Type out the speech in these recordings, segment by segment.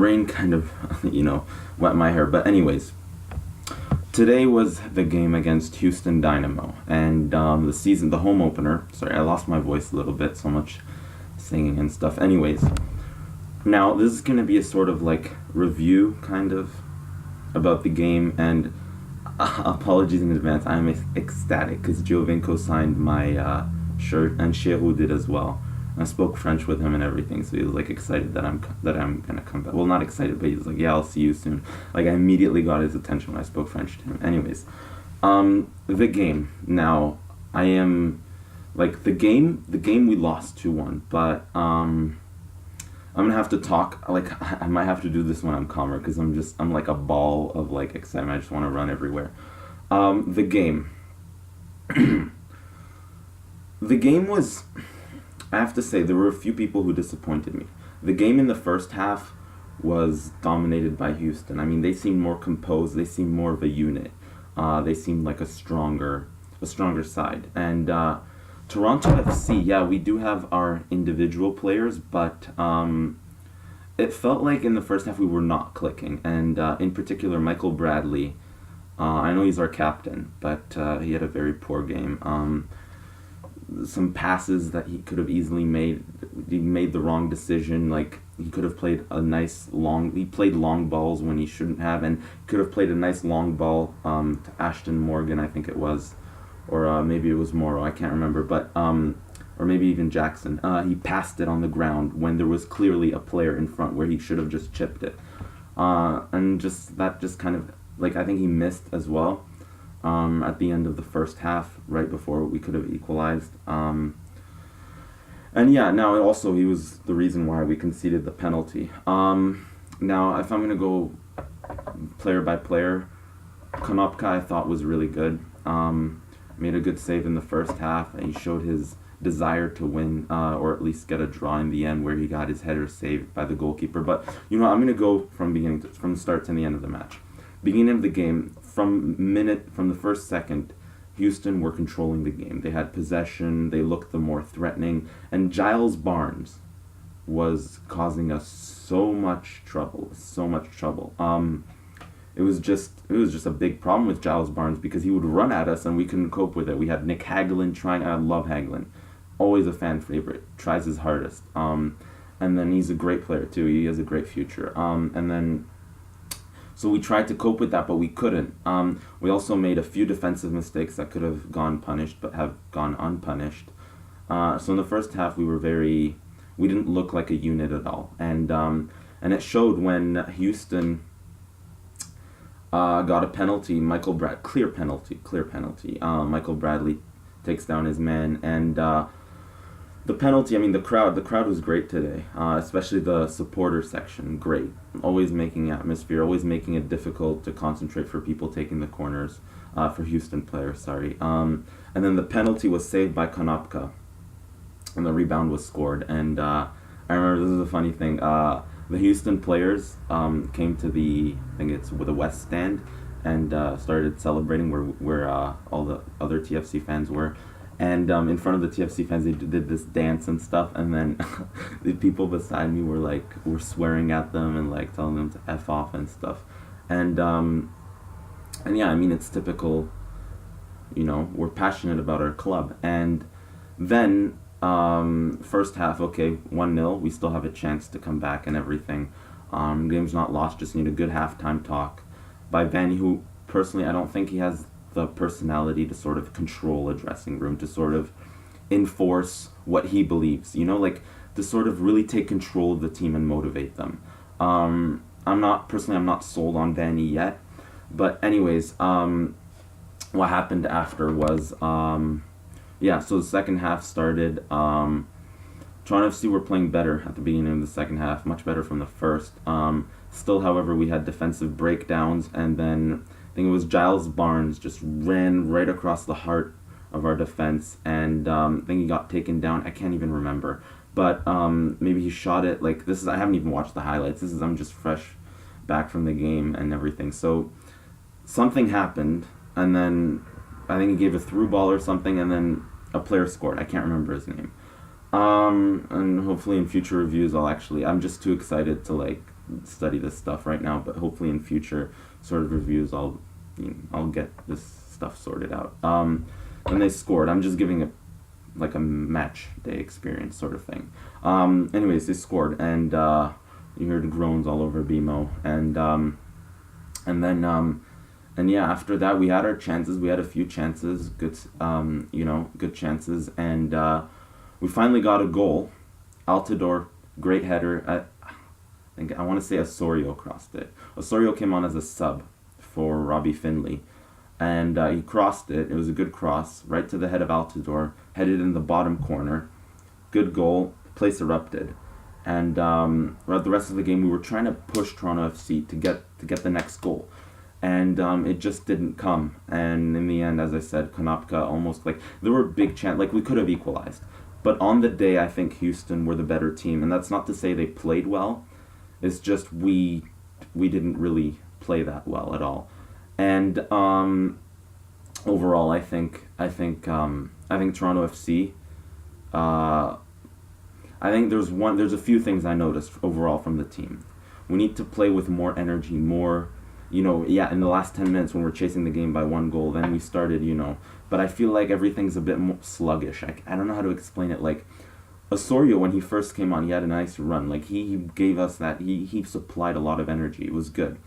rain kind of, wet my hair. But anyways, today was the game against Houston Dynamo, and the home opener. Sorry, I lost my voice a little bit, so much singing and stuff. Anyways, now this is going to be a sort of like review, kind of, about the game, and apologies in advance. I'm ecstatic because Giovinco signed my shirt, and Cherou did as well. I spoke French with him and everything, so he was like excited that I'm gonna come back. Well, not excited, but he was like, "Yeah, I'll see you soon." Like, I immediately got his attention when I spoke French to him. Anyways, the game. Now, I am like the game. The game we lost 2-1, but I'm gonna have to talk. Like, I might have to do this when I'm calmer because I'm like a ball of like excitement. I just want to run everywhere. The game. The game was. I have to say, there were a few people who disappointed me. The game in the first half was dominated by Houston. I mean, they seemed more composed. They seemed more of a unit. They seemed like a stronger side. And Toronto FC, yeah, we do have our individual players, but it felt like in the first half we were not clicking. And in particular, Michael Bradley, I know he's our captain, but he had a very poor game. Some passes that he could have easily made. He made the wrong decision. Like, he could have played he played long balls when he shouldn't have, and could have played a nice long ball to Ashton Morgan, I think it was, or maybe it was Morrow, I can't remember, but or maybe even Jackson. He passed it on the ground when there was clearly a player in front where he should have just chipped it, and that kind of, like, I think he missed as well. At the end of the first half, right before we could have equalized. And yeah, now also he was the reason why we conceded the penalty. Now, if I'm going to go player by player, Konopka I thought was really good. Made a good save in the first half, and he showed his desire to win, or at least get a draw in the end where he got his header saved by the goalkeeper. But, I'm going to go from the start to the end of the match. Beginning of the game, from the first second, Houston were controlling the game. They had possession, they looked the more threatening, and Giles Barnes was causing us so much trouble. It was just a big problem with Giles Barnes because he would run at us and we couldn't cope with it. We had Nick Hagelin trying. I love Hagelin, always a fan favorite. Tries his hardest. And then he's a great player too. He has a great future. So we tried to cope with that, but we couldn't. We also made a few defensive mistakes that could have gone punished, but have gone unpunished. So in the first half, we didn't look like a unit at all, and it showed when Houston got a penalty. Clear penalty. Michael Bradley takes down his man, and the penalty. I mean, the crowd was great today, especially the supporter section. Great, always making atmosphere, always making it difficult to concentrate for people taking the corners, for Houston players. Sorry. And then the penalty was saved by Konopka, and the rebound was scored. And I remember, this is a funny thing. The Houston players came to the West Stand and started celebrating where all the other TFC fans were. And in front of the TFC fans, they did this dance and stuff, and then the people beside me were swearing at them and like telling them to F off and stuff. And yeah, I mean, it's typical, we're passionate about our club. And then first half, okay, 1-0, we still have a chance to come back and everything. Game's not lost, just need a good halftime talk by Vanny, who personally I don't think he has the personality to sort of control a dressing room, to sort of enforce what he believes, like to sort of really take control of the team and motivate them. I'm not sold on Vanny yet, but anyways, what happened after was, so the second half started. Toronto FC were playing better at the beginning of the second half, much better from the first. Still, however, we had defensive breakdowns, and then I think it was Giles Barnes just ran right across the heart of our defense, and I think he got taken down. I can't even remember, but maybe he shot it. Like, this is, I haven't even watched the highlights. I'm just fresh back from the game and everything. So something happened, and then I think he gave a through ball or something, and then a player scored. I can't remember his name. And hopefully in future reviews I'm just too excited to study this stuff right now, but hopefully in future sort of reviews, I'll get this stuff sorted out. And they scored. I'm just giving it like a match day experience sort of thing. Anyways, they scored, and you heard groans all over BMO, and then. And yeah, after that we had our chances. We had a few chances, good chances, and we finally got a goal. Altidore, great header. I want to say Osorio crossed it. Osorio came on as a sub for Robbie Findlay, and he crossed it. It was a good cross, right to the head of Altidore, headed in the bottom corner. Good goal. Place erupted, and throughout the rest of the game we were trying to push Toronto FC to get the next goal. And it just didn't come. And in the end, as I said, Konopka almost, like, there were big chances, like, we could have equalized. But on the day, I think Houston were the better team. And that's not to say they played well. It's just we didn't really play that well at all. And overall, I think Toronto FC, I think there's a few things I noticed overall from the team. We need to play with more energy, more... in the last 10 minutes when we're chasing the game by one goal, then we started, But I feel like everything's a bit more sluggish. I don't know how to explain it. Like, Osorio, when he first came on, he had a nice run. Like, he gave us that. He supplied a lot of energy. It was good.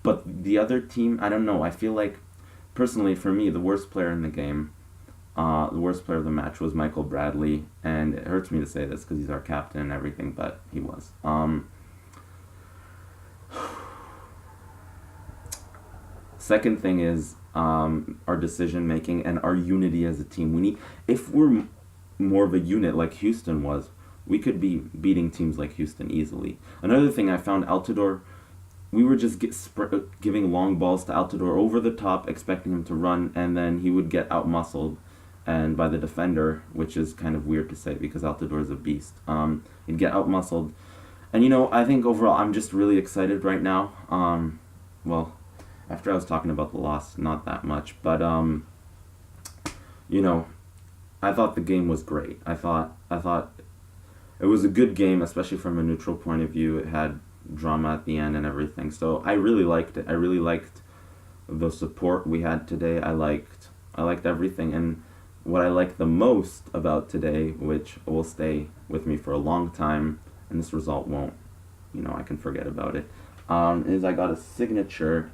But the other team, I don't know. I feel like, personally, for me, the worst player in the game, the worst player of the match was Michael Bradley. And it hurts me to say this because he's our captain and everything, but he was. Second thing is our decision making and our unity as a team. If we're more of a unit like Houston was, we could be beating teams like Houston easily. Another thing I found, Altidore, we were just giving long balls to Altidore over the top, expecting him to run, and then he would get out-muscled and by the defender, which is kind of weird to say because Altidore is a beast. He'd get out-muscled. And, I think overall I'm just really excited right now. After I was talking about the loss, not that much, but I thought the game was great. I thought it was a good game, especially from a neutral point of view. It had drama at the end and everything, so I really liked it. I really liked the support we had today. I liked everything, and what I liked the most about today, which will stay with me for a long time, and this result won't, I can forget about it, is I got a signature.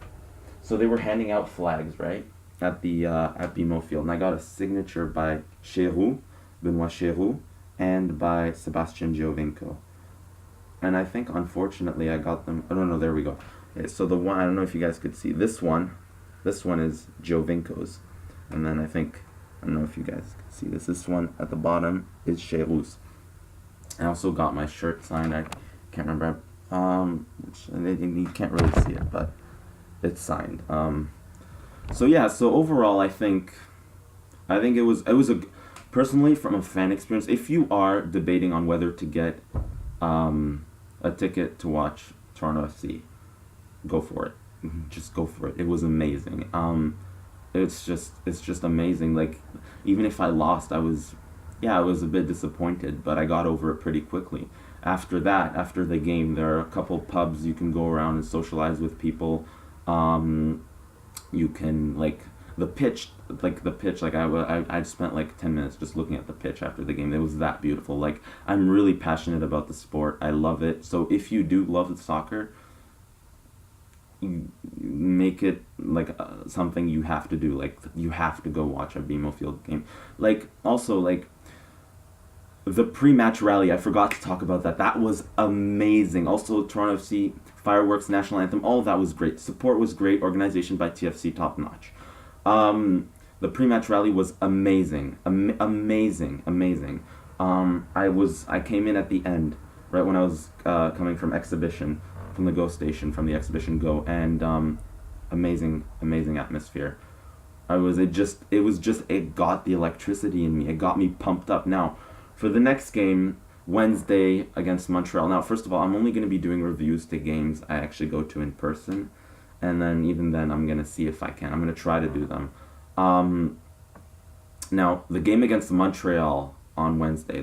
So they were handing out flags, right, at BMO Field, and I got a signature by Benoit Chéroux, and by Sebastian Giovinco. And I think, unfortunately, I got them... Oh, no, there we go. Okay, so the one, I don't know if you guys could see, this one is Giovinco's. And then I don't know if you guys can see this one at the bottom is Chéroux's. I also got my shirt signed, I can't remember, you can't really see it, but... it's signed. So overall, I think it was a, personally, from a fan experience, if you are debating on whether to get a ticket to watch Toronto FC, go for it. Just go for it. It was amazing. It's just amazing. Like, even if I lost, I was a bit disappointed, but I got over it pretty quickly. After the game, there are a couple pubs you can go around and socialize with people. You can, the pitch, I spent 10 minutes just looking at the pitch after the game. It was that beautiful. I'm really passionate about the sport. I love it. So if you do love soccer, make it something you have to do. You have to go watch a BMO Field game. The pre-match rally, I forgot to talk about that. That was amazing. Also, Toronto FC, fireworks, national anthem, all of that was great. Support was great. Organization by TFC, top-notch. The pre-match rally was amazing. Amazing. I came in at the end, right when I was coming from exhibition, from the Go station, from the exhibition Go, and amazing atmosphere. It got the electricity in me. It got me pumped up. Now, for the next game, Wednesday against Montreal. Now, first of all, I'm only going to be doing reviews to games I actually go to in person. And then, even then, I'm going to see if I can. I'm going to try to do them. Now, the game against Montreal on Wednesday,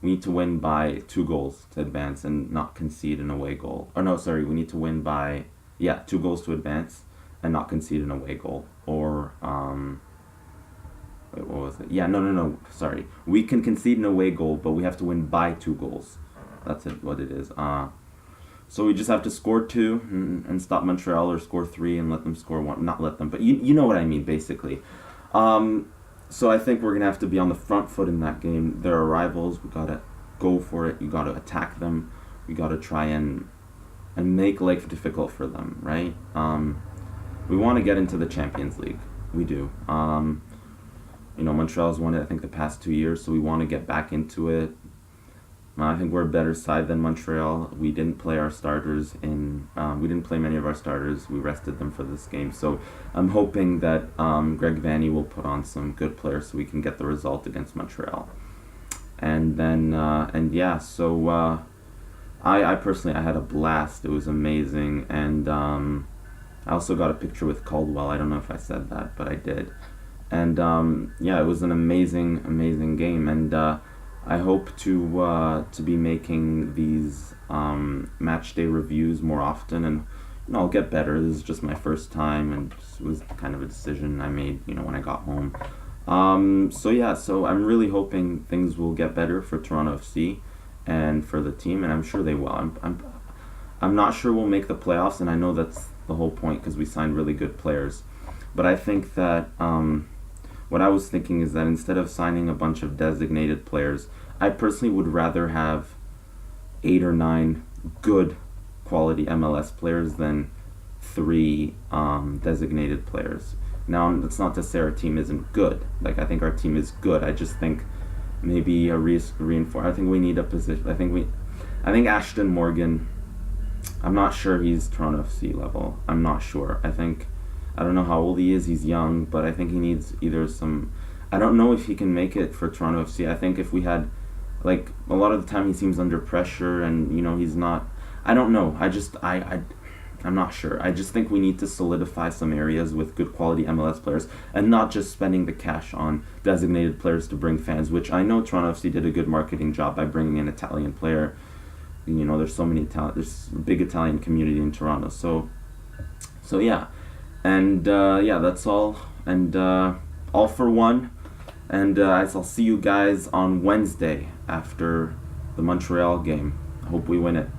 we need to win by 2 goals to advance and not concede an away goal. Or no, sorry, we need to win by 2 goals to advance and not concede an away goal. Or wait, what was it? Yeah, no. Sorry, we can concede an away goal, but we have to win by 2 goals. That's what it is. So we just have to score 2 and stop Montreal, or score 3 and let them score 1. Not let them, but you know what I mean, basically. So I think we're going to have to be on the front foot in that game. They're our rivals. We got to go for it. You got to attack them. We got to try and make life difficult for them, right? We want to get into the Champions League. We do. Montreal's won it, I think, the past 2 years, so we want to get back into it. I think we're a better side than Montreal. We didn't play our starters we didn't play many of our starters. We rested them for this game. So I'm hoping that Greg Vanney will put on some good players so we can get the result against Montreal. And then, I personally, I had a blast. It was amazing. And I also got a picture with Caldwell. I don't know if I said that, but I did. And it was an amazing game. And I hope to be making these match day reviews more often, and I'll get better. This is just my first time, and it was kind of a decision I made, when I got home. So I'm really hoping things will get better for Toronto FC and for the team, and I'm sure they will. I'm not sure we'll make the playoffs, and I know that's the whole point because we signed really good players. But I think that what I was thinking is that instead of signing a bunch of designated players, I personally would rather have 8 or 9 good quality MLS players than 3 designated players. Now, that's not to say our team isn't good. Like, I think our team is good. I just think maybe a reinforce. I think we need a position. I think Ashton Morgan. I'm not sure he's Toronto FC level. I'm not sure. I don't know how old he is. He's young, but I think he needs either some. I don't know if he can make it for Toronto FC. I think if we had, a lot of the time he seems under pressure, and he's not. I don't know. I'm not sure. I just think we need to solidify some areas with good quality MLS players, and not just spending the cash on designated players to bring fans. Which I know Toronto FC did a good marketing job by bringing an Italian player. There's so many there's a big Italian community in Toronto. So yeah. And that's all. And all for one. And I'll see you guys on Wednesday after the Montreal game. I hope we win it.